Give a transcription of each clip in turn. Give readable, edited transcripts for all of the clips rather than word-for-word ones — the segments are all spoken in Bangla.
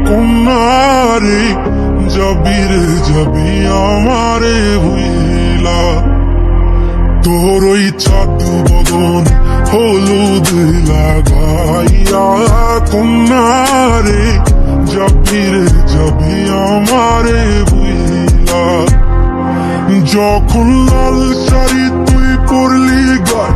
কন্যারে যাবি রে যাবি আমারে ভুইলা। তোর ওই চাঁদ বদন হলুদ লাগাইয়া কন্যারে যাবি রে যাবি আমারে ভুইলা। যখন লাল শাড়ি তুই পরলি গায়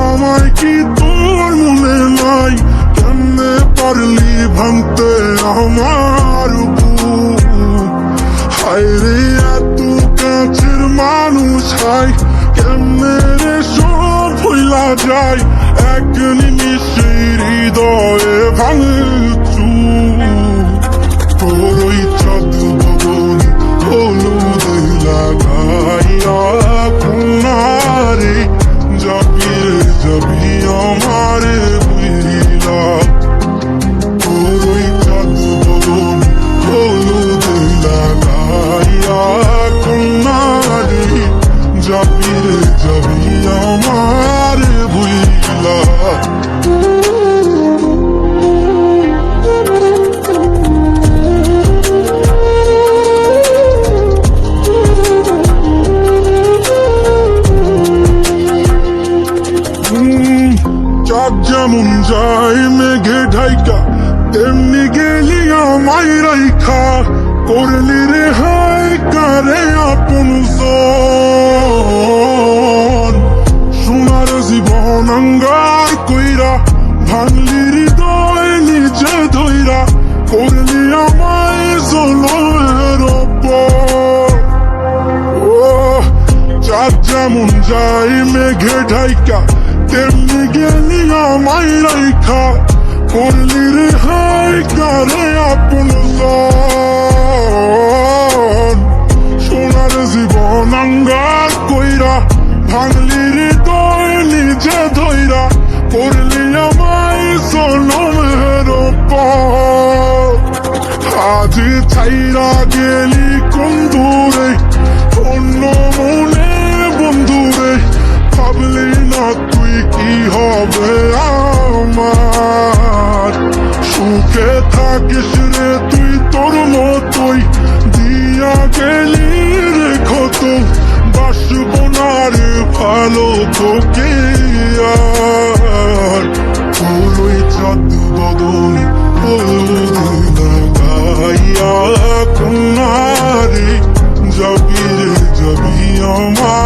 আমায় কি তোর মনে নাই? কেমনে পারলি ভাঙতে আমার বুক? হায় রে এত কাছের মানুষ হায় কেমনে রে সব ভুলা যায়? এক নিমিষে হৃদয়ে ভাঙচু। তোর ওই চাঁদ বদন হলুদ লাগাইয়া কন্যারে যাবি রে যাবি আমারে ভুইলা। তোর ওই চাঁদ বদন হলুদ লাগাইয়া কন্যারে যাবি রে যাবি আমারে ভুইলা। চাঁদ যেমন যায় মেঘে ঢাইকা তেমনি গেলি আমায় রাইখা। করলি রে হায় কারে আপন জন। সোনার জীবন অঙ্গার কইরা ভাঙলি হৃদয় নিজে ধইরা। করলি আমায় জলের ওপর। চাঁদ যেমন যায় মেঘে ঢাইকা তেমনি গেলি আমায় রাইখা। করলি রে হায় কারে আপন জন। সোনার জীবন অঙ্গার কইরা ভাঙলি হৃদয় নিজে ধইরা। করলি আমায় জনমের ওপর। আজ ছাইরা গেলি কোন দূরে অন্য মনে বন্ধুরে। ভাবলি না তুই কি হবে আমার? সুখে থাকিস রে তুই তোর মতোই দিয়া গেলি রে ক্ষত। বাসব না রে ভালো তোকে আর। তোর ওই চাঁদ বদন হলুদ লাগাইয়া কন্যারে যাবি রে যাবি আমার